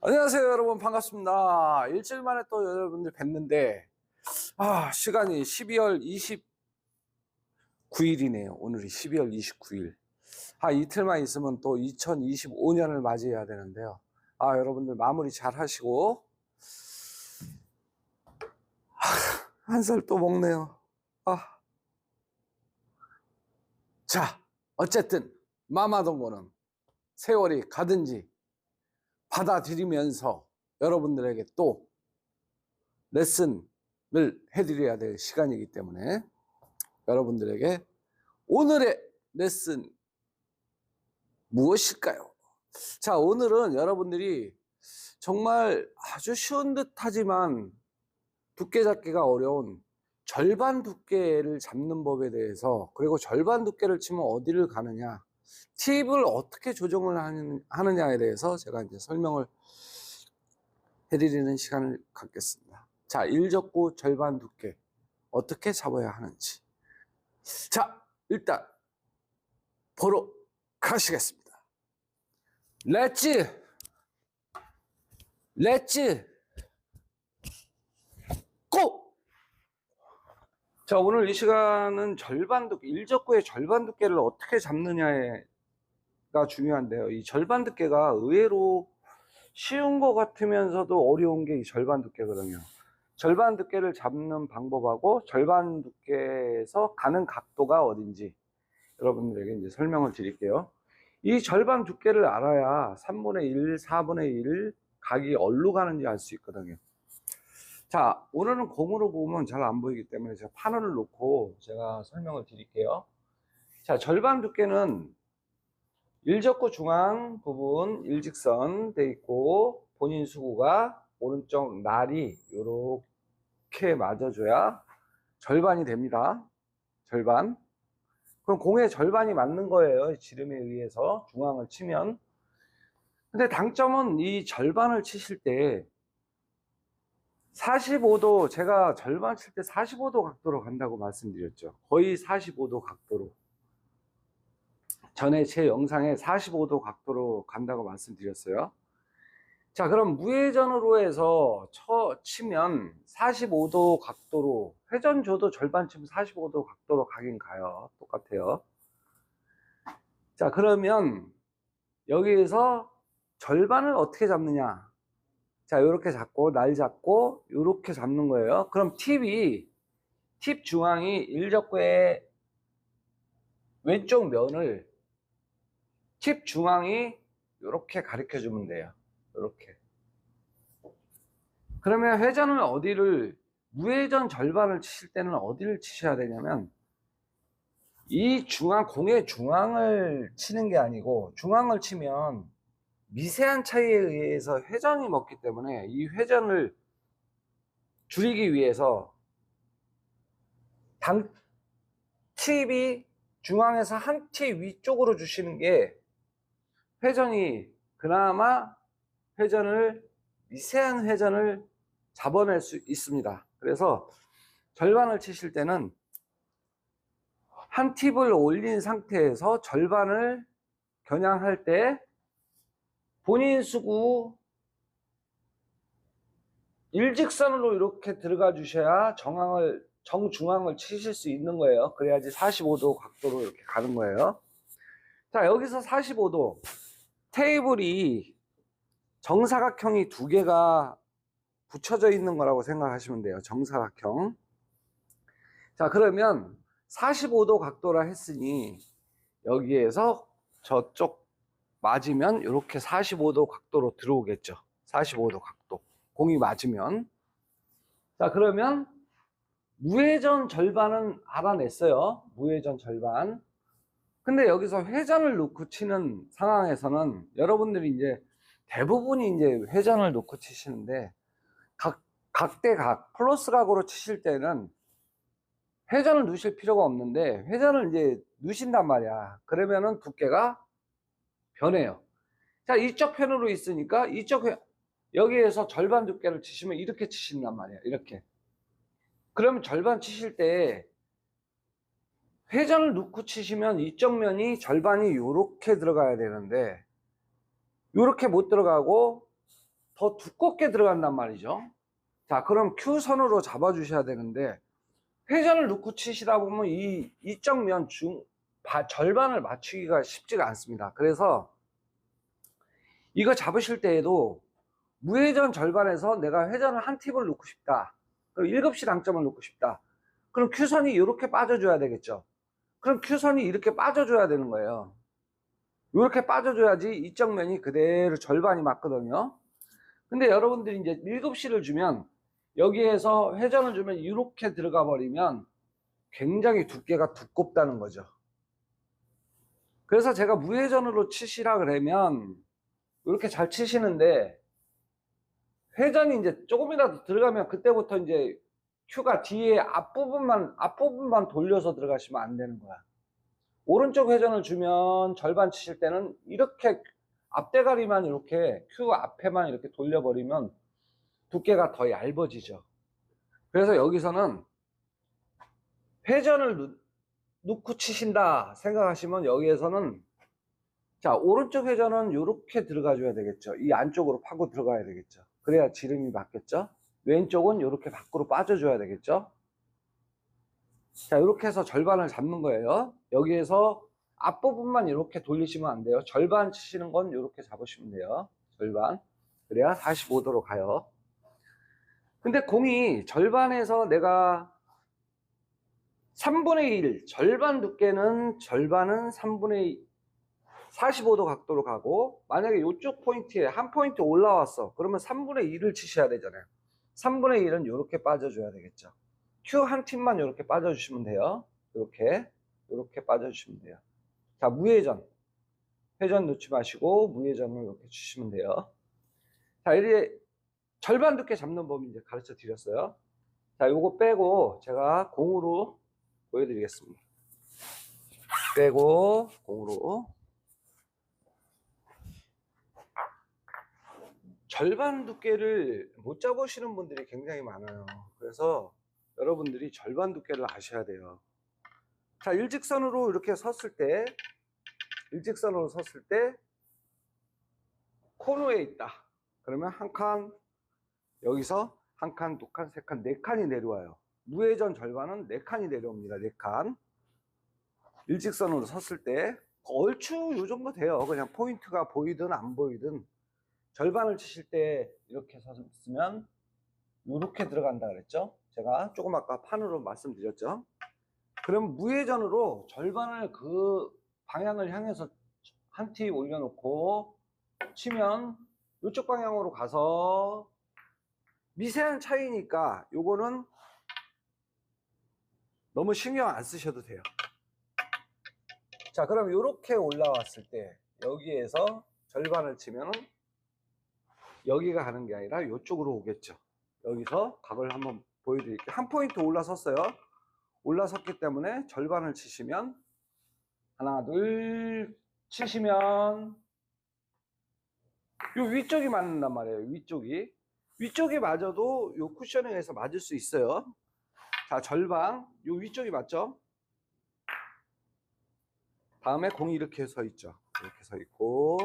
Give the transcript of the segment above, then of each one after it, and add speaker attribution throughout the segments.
Speaker 1: 안녕하세요 여러분, 반갑습니다. 일주일 만에 또 여러분들 뵙는데 시간이 12월 29일이네요 오늘이 12월 29일. 이틀만 있으면 또 2025년을 맞이해야 되는데요. 여러분들 마무리 잘 하시고. 한 살 또 먹네요. 자, 어쨌든 마마동고는 세월이 가든지 받아들이면서 여러분들에게 또 레슨을 해드려야 될 시간이기 때문에 여러분들에게 오늘의 레슨 무엇일까요? 자, 오늘은 여러분들이 정말 아주 쉬운 듯 하지만 두께 잡기가 어려운 절반 두께를 잡는 법에 대해서, 그리고 절반 두께를 치면 어디를 가느냐, 팁을 어떻게 조정을 하느냐에 대해서 제가 이제 설명을 해드리는 시간을 갖겠습니다. 자, 일접구 절반 두께 어떻게 잡아야 하는지. 자, 일단 보러 가시겠습니다. 렛츠 고! 자, 오늘 이 시간은 절반 두께, 일접구의 절반 두께를 어떻게 잡느냐가 중요한데요. 이 절반 두께가 의외로 쉬운 것 같으면서도 어려운 게 이 절반 두께거든요. 절반 두께를 잡는 방법하고 절반 두께에서 가는 각도가 어딘지 여러분들에게 이제 설명을 드릴게요. 이 절반 두께를 알아야 3분의 1, 4분의 1 각이 어디로 가는지 알 수 있거든요. 자, 오늘은 공으로 보면 잘 안 보이기 때문에 제가 판을 놓고 제가 설명을 드릴게요. 자, 절반 두께는 일접구 중앙 부분 일직선 돼 있고, 본인 수구가 오른쪽 날이 이렇게 맞아줘야 절반이 됩니다. 절반. 그럼 공의 절반이 맞는 거예요, 지름에 의해서 중앙을 치면. 근데 당점은 이 절반을 치실 때 45도, 제가 절반 칠 때 45도 각도로 간다고 말씀드렸죠. 거의 45도 각도로. 전에 제 영상에 45도 각도로 간다고 말씀드렸어요. 자, 그럼 무회전으로 해서 치면 45도 각도로, 회전 줘도 절반 치면 45도 각도로 가긴 가요. 똑같아요. 자, 그러면 여기에서 절반을 어떻게 잡느냐. 자, 요렇게 잡고, 날 잡고, 요렇게 잡는 거예요. 그럼 팁 중앙이 일접구의 왼쪽 면을 팁 중앙이 요렇게 가르쳐 주면 돼요. 요렇게. 그러면 회전을 무회전 절반을 치실 때는 어디를 치셔야 되냐면, 이 공의 중앙을 치는 게 아니고, 중앙을 치면 미세한 차이에 의해서 회전이 먹기 때문에 이 회전을 줄이기 위해서 팁이 중앙에서 한 팁 위쪽으로 주시는 게 회전이 그나마 미세한 회전을 잡아낼 수 있습니다. 그래서 절반을 치실 때는 한 팁을 올린 상태에서 절반을 겨냥할 때 본인 수구 일직선으로 이렇게 들어가 주셔야 정중앙을 치실 수 있는 거예요. 그래야지 45도 각도로 이렇게 가는 거예요. 자, 여기서 45도 테이블이 정사각형이 두 개가 붙여져 있는 거라고 생각하시면 돼요. 정사각형. 자, 그러면 45도 각도라 했으니 여기에서 저쪽 맞으면 이렇게 45도 각도로 들어오겠죠. 45도 각도. 공이 맞으면. 자, 그러면 무회전 절반은 알아냈어요. 무회전 절반. 근데 여기서 회전을 놓고 치는 상황에서는 여러분들이 이제 대부분이 이제 회전을 놓고 치시는데, 각대각, 플러스 각으로 치실 때는 회전을 넣으실 필요가 없는데, 회전을 이제 넣으신단 말이야. 그러면은 두께가 변해요. 자, 이쪽 편으로 있으니까 여기에서 절반 두께를 치시면 이렇게 치신단 말이야. 이렇게. 그러면 절반 치실 때 회전을 넣고 치시면 이쪽 면이 절반이 요렇게 들어가야 되는데 요렇게 못 들어가고 더 두껍게 들어간단 말이죠. 자, 그럼 Q선으로 잡아주셔야 되는데, 회전을 넣고 치시다 보면 이 이쪽 면 절반을 맞추기가 쉽지가 않습니다. 그래서 이거 잡으실 때에도 무회전 절반에서 내가 회전을 한 팁을 넣고 싶다. 그럼 7시 당점을 넣고 싶다. 그럼 Q선이 이렇게 빠져줘야 되겠죠. 그럼 Q선이 이렇게 빠져줘야 되는 거예요. 이렇게 빠져줘야지 이쪽 면이 그대로 절반이 맞거든요. 근데 여러분들이 이제 7시를 주면 여기에서 회전을 주면 이렇게 들어가 버리면 굉장히 두께가 두껍다는 거죠. 그래서 제가 무회전으로 치시라 그러면 이렇게 잘 치시는데, 회전이 이제 조금이라도 들어가면 그때부터 이제 Q가 뒤에 앞부분만 돌려서 들어가시면 안 되는 거야. 오른쪽 회전을 주면 절반 치실 때는 이렇게 앞대가리만 이렇게 Q 앞에만 이렇게 돌려버리면 두께가 더 얇아지죠. 그래서 여기서는 회전을 넣고 치신다 생각하시면 여기에서는, 자, 오른쪽 회전은 이렇게 들어가 줘야 되겠죠. 이 안쪽으로 파고 들어가야 되겠죠. 그래야 지름이 맞겠죠. 왼쪽은 이렇게 밖으로 빠져줘야 되겠죠. 자, 이렇게 해서 절반을 잡는 거예요. 여기에서 앞부분만 이렇게 돌리시면 안 돼요. 절반 치시는 건 이렇게 잡으시면 돼요. 절반. 그래야 45도로 가요. 근데 공이 절반에서 내가 3분의 1, 절반 두께는 절반은 3분의 45도 각도로 가고, 만약에 이쪽 포인트에 한 포인트 올라왔어. 그러면 3분의 1을 치셔야 되잖아요. 3분의 1은 이렇게 빠져줘야 되겠죠. Q 한 팁만 이렇게 빠져주시면 돼요. 이렇게 빠져주시면 돼요. 자, 무회전. 회전 넣지 마시고 무회전을 이렇게 주시면 돼요. 자, 이렇게 절반 두께 잡는 법 이제 가르쳐 드렸어요. 자, 요거 빼고 제가 공으로 보여드리겠습니다. 빼고 공으로. 절반 두께를 못 잡으시는 분들이 굉장히 많아요. 그래서 여러분들이 절반 두께를 아셔야 돼요. 자, 일직선으로 이렇게 섰을 때 코너에 있다. 그러면 한 칸, 여기서 한 칸, 두 칸, 세 칸, 네 칸이 내려와요. 무회전 절반은 네 칸이 내려옵니다. 네 칸. 일직선으로 섰을 때 얼추 요 정도 돼요. 그냥 포인트가 보이든 안 보이든. 절반을 치실 때 이렇게 섰으면 이렇게 들어간다 그랬죠. 제가 조금 아까 판으로 말씀드렸죠. 그럼 무회전으로 절반을 그 방향을 향해서 한 티 올려놓고 치면 이쪽 방향으로 가서, 미세한 차이니까 요거는 너무 신경 안 쓰셔도 돼요. 자, 그럼 이렇게 올라왔을 때 여기에서 절반을 치면 여기가 가는 게 아니라 이쪽으로 오겠죠. 여기서 각을 한번 보여드릴게요. 한 포인트 올라섰어요. 올라섰기 때문에 절반을 치시면, 하나 둘 치시면 요 위쪽이 맞는단 말이에요. 위쪽이 맞아도 요 쿠셔닝에서 맞을 수 있어요. 자, 절반 요 위쪽이 맞죠. 다음에 공이 이렇게 서 있죠. 이렇게 서 있고.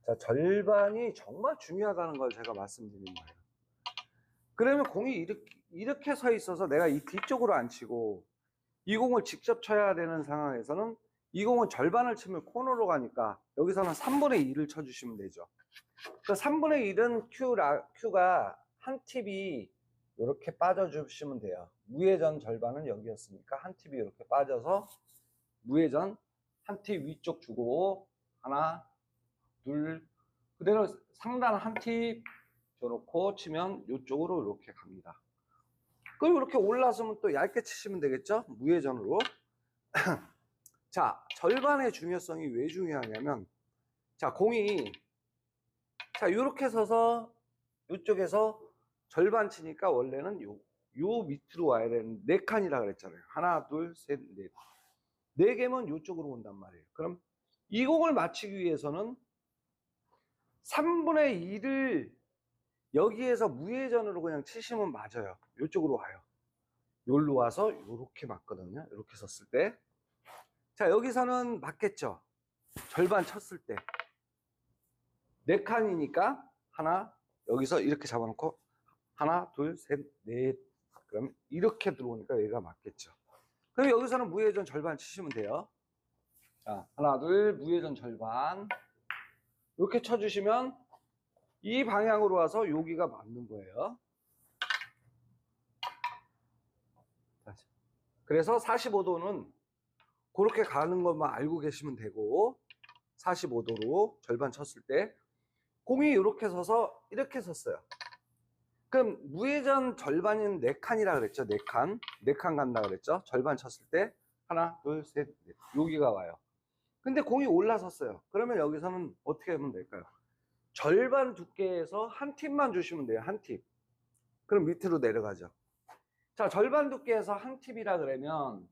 Speaker 1: 자, 절반이 정말 중요하다는 걸 제가 말씀드리는 거예요. 그러면 공이 이렇게 서 있어서 내가 이 뒤쪽으로 안 치고 이 공을 직접 쳐야 되는 상황에서는, 이 공은 절반을 치면 코너로 가니까 여기서는 3분의 1을 쳐주시면 되죠. 그 3분의 1은 Q가 한 팁이 이렇게 빠져주시면 돼요. 무회전 절반은 여기였으니까 한 팁이 이렇게 빠져서 무회전 한 팁 위쪽 주고, 하나 둘, 그대로 상단 한 팁 줘놓고 치면 이쪽으로 이렇게 갑니다. 그럼 이렇게 올라서면 또 얇게 치시면 되겠죠? 무회전으로. 자, 절반의 중요성이 왜 중요하냐면, 자, 공이, 자, 이렇게 서서 이쪽에서 절반 치니까 원래는 요 밑으로 와야 되는, 네 칸이라 그랬잖아요. 하나 둘 셋 넷, 네 개면 이쪽으로 온단 말이에요. 그럼 이 공을 맞추기 위해서는 3분의 1을 여기에서 무회전으로 그냥 치시면 맞아요. 이쪽으로 와요. 여기로 와서 이렇게 맞거든요. 이렇게 섰을 때. 자, 여기서는 맞겠죠. 절반 쳤을 때. 4칸이니까 하나, 여기서 이렇게 잡아놓고 하나, 둘, 셋, 넷. 그럼 이렇게 들어오니까 여기가 맞겠죠. 그럼 여기서는 무회전 절반 치시면 돼요. 자, 하나, 둘, 무회전 절반. 이렇게 쳐주시면 이 방향으로 와서 여기가 맞는 거예요. 그래서 45도는 그렇게 가는 것만 알고 계시면 되고, 45도로 절반 쳤을 때 공이 이렇게 서서 이렇게 섰어요. 그럼 무회전 절반인 4칸이라 그랬죠. 4칸. 4칸 간다 그랬죠. 절반 쳤을 때 하나, 둘, 셋, 넷. 여기가 와요. 근데 공이 올라섰어요. 그러면 여기서는 어떻게 하면 될까요? 절반 두께에서 한 팁만 주시면 돼요. 한 팁. 그럼 밑으로 내려가죠. 자, 절반 두께에서 한 팁이라 그러면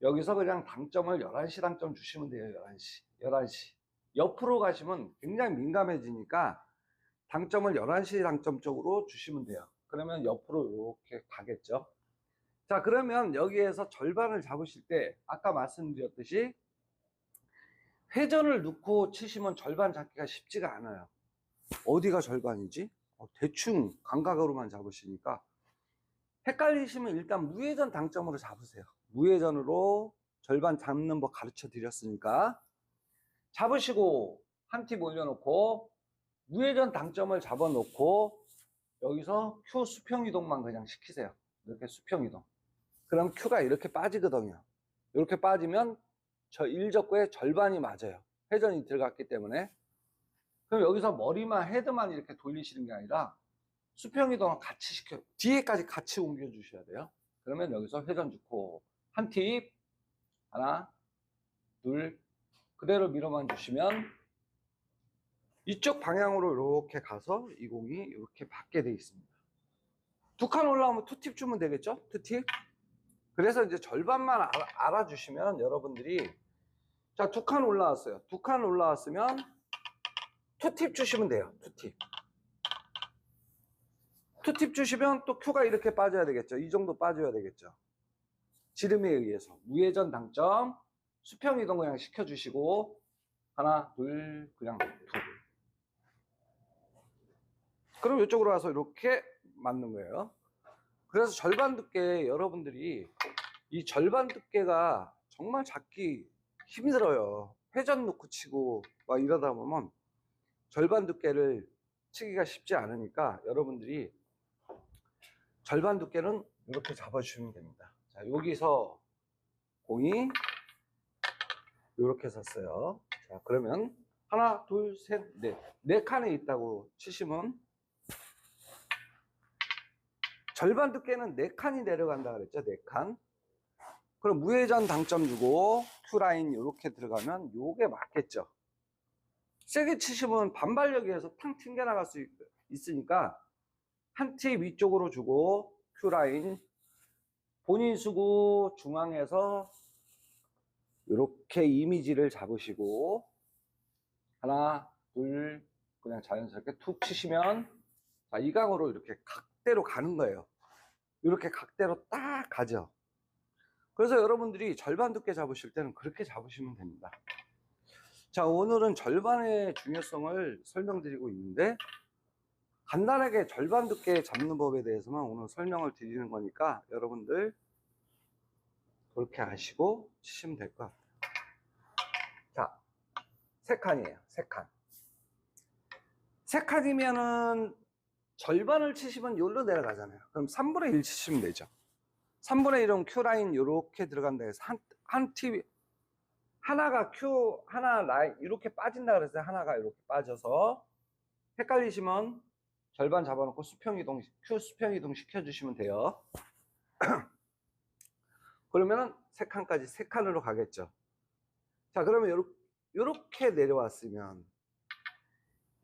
Speaker 1: 여기서 그냥 당점을 11시 당점 주시면 돼요. 11시. 11시. 옆으로 가시면 굉장히 민감해지니까 당점을 11시 당점 쪽으로 주시면 돼요. 그러면 옆으로 이렇게 가겠죠. 자, 그러면 여기에서 절반을 잡으실 때 아까 말씀드렸듯이 회전을 넣고 치시면 절반 잡기가 쉽지가 않아요. 어디가 절반이지? 대충 감각으로만 잡으시니까 헷갈리시면 일단 무회전 당점으로 잡으세요. 무회전으로 절반 잡는 법 가르쳐 드렸으니까 잡으시고 한 팁 올려놓고 무회전 당점을 잡아놓고 여기서 Q 수평 이동만 그냥 시키세요. 이렇게 수평 이동. 그럼 Q가 이렇게 빠지거든요. 이렇게 빠지면 저 일적구의 절반이 맞아요. 회전이 들어갔기 때문에. 그럼 여기서 머리만 헤드만 이렇게 돌리시는 게 아니라 수평 이동을 같이 시켜 뒤에까지 같이 옮겨 주셔야 돼요. 그러면 여기서 회전 좋고 한 팁 하나 둘 그대로 밀어만 주시면 이쪽 방향으로 이렇게 가서 이 공이 이렇게 받게 돼 있습니다. 2칸 올라오면 2팁 주면 되겠죠? 2팁. 그래서 이제 절반만 알아주시면 여러분들이 자 2칸 올라왔어요. 2칸 올라왔으면 2팁 주시면 돼요. 2팁. 2팁 주시면 또 Q가 이렇게 빠져야 되겠죠. 이 정도 빠져야 되겠죠. 지름에 의해서 무회전 당점 수평 이동 그냥 시켜주시고 하나 둘 그냥 둘. 그럼 이쪽으로 와서 이렇게 맞는 거예요. 그래서 절반 두께 여러분들이 이 절반 두께가 정말 잡기 힘들어요. 회전 놓고 치고 막 이러다 보면 절반 두께를 치기가 쉽지 않으니까 여러분들이 절반 두께는 이렇게 잡아주시면 됩니다. 자, 여기서 공이 이렇게 섰어요. 자, 그러면 하나, 둘, 셋, 넷. 4칸에 있다고 치시면 절반 두께는 4칸이 내려간다 그랬죠. 4칸. 그럼 무회전 당점 주고 Q라인 이렇게 들어가면 요게 맞겠죠. 세게 치시면 반발력에 의해서 탕 튕겨나갈 수 있으니까 한 팁 위쪽으로 주고 Q라인 본인 수구 중앙에서 이렇게 이미지를 잡으시고 하나 둘 그냥 자연스럽게 툭 치시면 자, 이 강으로 이렇게 각대로 가는 거예요. 이렇게 각대로 딱 가죠. 그래서 여러분들이 절반 두께 잡으실 때는 그렇게 잡으시면 됩니다. 자, 오늘은 절반의 중요성을 설명드리고 있는데 간단하게 절반 두께 잡는 법에 대해서만 오늘 설명을 드리는 거니까 여러분들 그렇게 아시고 치시면 될 것 같아요. 자, 3칸이에요. 3칸. 3칸이면은 절반을 치시면 여기로 내려가잖아요. 그럼 3분의 1 치시면 되죠. 3분의 1은 Q라인 이렇게 들어간다 해서 한 팁, 하나가 Q, 하나 라인 이렇게 빠진다 그랬어요. 하나가 이렇게 빠져서 헷갈리시면 절반 잡아놓고 수평이동, Q 수평이동 시켜주시면 돼요. 그러면은 3칸까지 3칸으로 가겠죠. 자, 그러면 요렇게 내려왔으면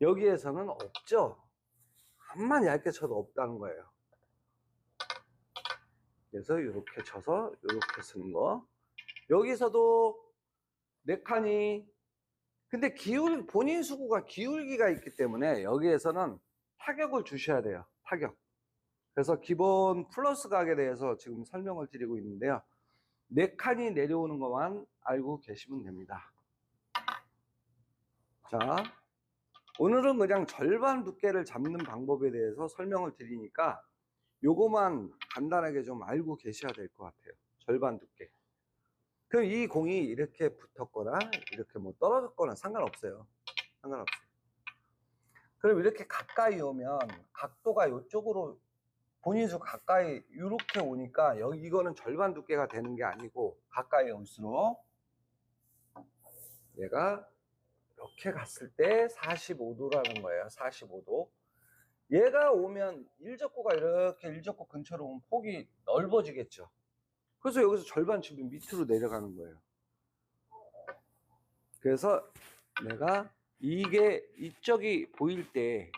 Speaker 1: 여기에서는 없죠. 한만 얇게 쳐도 없다는 거예요. 그래서 이렇게 쳐서 이렇게 쓰는 거. 여기서도 4칸이 근데 본인 수구가 기울기가 있기 때문에 여기에서는 타격을 주셔야 돼요. 타격. 그래서 기본 플러스 각에 대해서 지금 설명을 드리고 있는데요. 4칸이 내려오는 것만 알고 계시면 됩니다. 자, 오늘은 그냥 절반 두께를 잡는 방법에 대해서 설명을 드리니까 요거만 간단하게 좀 알고 계셔야 될 것 같아요. 절반 두께. 그럼 이 공이 이렇게 붙었거나 이렇게 뭐 떨어졌거나 상관없어요. 상관없어요. 그럼 이렇게 가까이 오면 각도가 이쪽으로 본인수 가까이 이렇게 오니까 여기 이거는 절반 두께가 되는 게 아니고 가까이 올수록 얘가 이렇게 갔을 때 45도라는 거예요. 45도. 얘가 오면 일적구가 이렇게 일적구 근처로 오면 폭이 넓어지겠죠. 그래서 여기서 절반 치면 밑으로 내려가는 거예요. 그래서 내가 이게 이쪽이 보일 때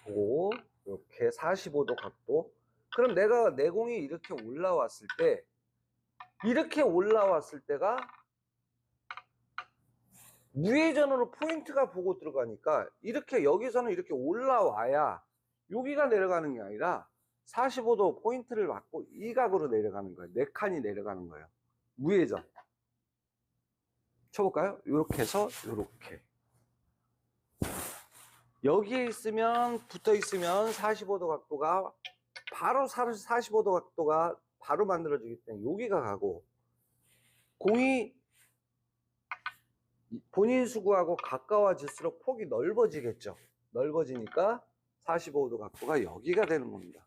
Speaker 1: 보고 이렇게 45도 각도. 그럼 내가 내공이 이렇게 올라왔을 때 이렇게 올라왔을 때가 무회전으로 포인트가 보고 들어가니까 이렇게 여기서는 이렇게 올라와야 여기가 내려가는 게 아니라 45도 포인트를 맞고 이 각으로 내려가는 거예요. 4칸이 내려가는 거예요. 무회전. 쳐볼까요? 이렇게 해서 이렇게. 여기에 있으면 붙어 있으면 45도 각도가 바로 45도 각도가 바로 만들어지기 때문에 여기가 가고 공이 본인 수구하고 가까워질수록 폭이 넓어지겠죠. 넓어지니까 45도 각도가 여기가 되는 겁니다.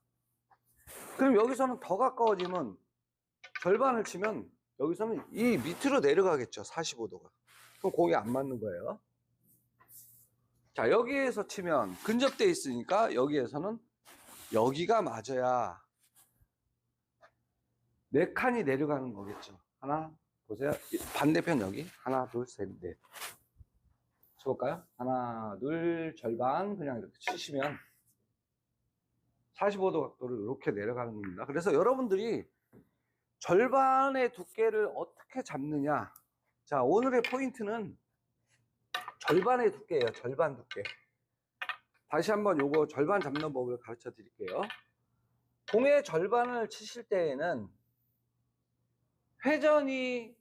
Speaker 1: 그럼 여기서는 더 가까워지면 절반을 치면 여기서는 이 밑으로 내려가겠죠. 45도가. 그럼 공이 안 맞는 거예요. 자, 여기에서 치면 근접되어 있으니까 여기에서는 여기가 맞아야 4칸이 내려가는 거겠죠. 하나, 보세요. 반대편 여기. 하나, 둘, 셋, 넷. 쳐볼까요? 하나, 둘, 절반. 그냥 이렇게 치시면 45도 각도로 이렇게 내려가는 겁니다. 그래서 여러분들이 절반의 두께를 어떻게 잡느냐. 자, 오늘의 포인트는 절반의 두께예요. 절반 두께. 다시 한번 요거 절반 잡는 법을 가르쳐 드릴게요. 공의 절반을 치실 때에는 회전이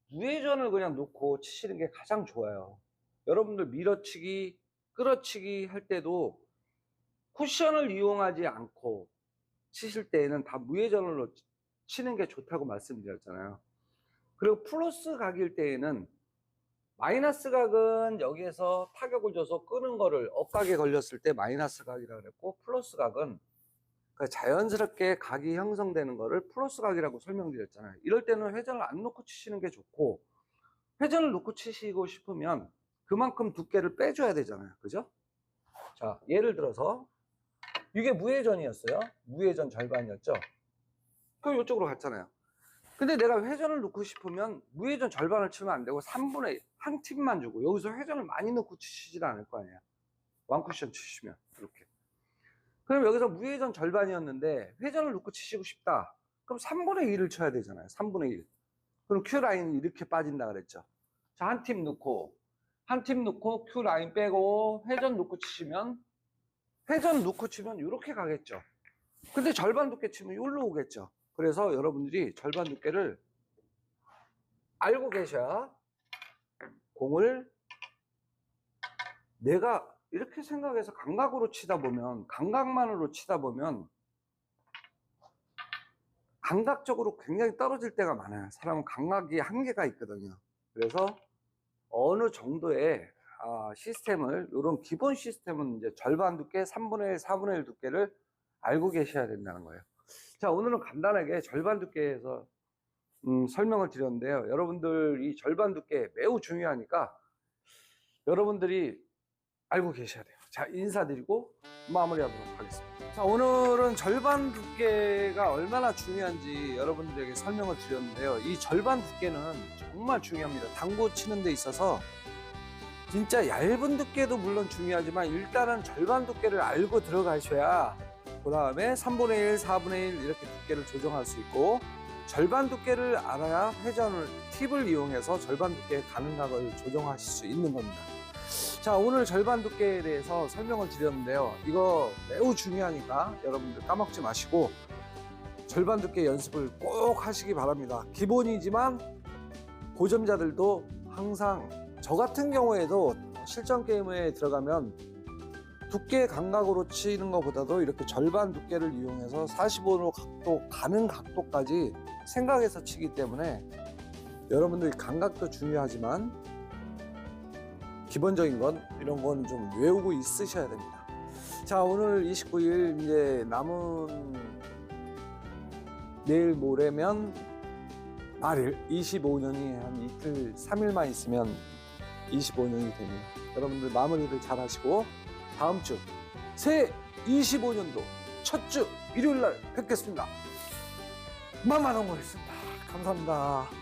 Speaker 1: 무회전을 그냥 놓고 치시는 게 가장 좋아요. 여러분들 밀어치기, 끌어치기 할 때도 쿠션을 이용하지 않고 치실 때에는 다 무회전으로 치는 게 좋다고 말씀드렸잖아요. 그리고 플러스 각일 때에는 마이너스 각은 여기에서 타격을 줘서 끄는 거를 업각에 걸렸을 때 마이너스 각이라고 그랬고, 플러스 각은 자연스럽게 각이 형성되는 거를 플러스 각이라고 설명드렸잖아요. 이럴 때는 회전을 안 놓고 치시는 게 좋고, 회전을 놓고 치시고 싶으면 그만큼 두께를 빼줘야 되잖아요. 그죠? 자, 예를 들어서 이게 무회전이었어요. 무회전 절반이었죠. 그럼 이쪽으로 갔잖아요. 근데 내가 회전을 넣고 싶으면 무회전 절반을 치면 안 되고 3분의 1, 한 팀만 주고 여기서 회전을 많이 넣고 치시질 않을 거 아니에요. 원쿠션 치시면 이렇게. 그럼 여기서 무회전 절반이었는데 회전을 넣고 치시고 싶다. 그럼 3분의 1을 쳐야 되잖아요. 3분의 1. 그럼 Q라인이 이렇게 빠진다 그랬죠. 자, 한 팀 넣고 Q라인 빼고 회전 넣고 치시면, 회전 넣고 치면 이렇게 가겠죠. 근데 절반 두께 치면 여기로 오겠죠. 그래서 여러분들이 절반 두께를 알고 계셔야 공을 내가 이렇게 생각해서 감각으로 치다 보면, 감각만으로 치다 보면 감각적으로 굉장히 떨어질 때가 많아요. 사람은 감각이 한계가 있거든요. 그래서 어느 정도의 시스템을, 이런 기본 시스템은 이제 절반 두께, 3분의 1, 4분의 1 두께를 알고 계셔야 된다는 거예요. 자, 오늘은 간단하게 절반 두께에서 설명을 드렸는데요. 여러분들 이 절반 두께 매우 중요하니까 여러분들이 알고 계셔야 돼요. 자, 인사드리고 마무리하도록 하겠습니다. 자, 오늘은 절반 두께가 얼마나 중요한지 여러분들에게 설명을 드렸는데요. 이 절반 두께는 정말 중요합니다. 당구 치는 데 있어서 진짜 얇은 두께도 물론 중요하지만 일단은 절반 두께를 알고 들어가셔야 그 다음에 3분의 1, 4분의 1 이렇게 두께를 조정할 수 있고, 절반 두께를 알아야 회전을, 팁을 이용해서 절반 두께 가능각을 조정하실 수 있는 겁니다. 자, 오늘 절반 두께에 대해서 설명을 드렸는데요. 이거 매우 중요하니까 여러분들 까먹지 마시고 절반 두께 연습을 꼭 하시기 바랍니다. 기본이지만 고점자들도 항상 저 같은 경우에도 실전 게임에 들어가면 두께 감각으로 치는 것보다도 이렇게 절반 두께를 이용해서 45도 각도 가는 각도까지 생각해서 치기 때문에 여러분들 감각도 중요하지만 기본적인 건 이런 거는 좀 외우고 있으셔야 됩니다. 자, 오늘 29일 이제 남은 내일 모레면 말일 25년이 한 이틀 3일만 있으면 25년이 됩니다. 여러분들 마무리를 잘 하시고 다음 주 새 25년도 첫 주 일요일 날 뵙겠습니다. 만만한 거였습니다. 감사합니다.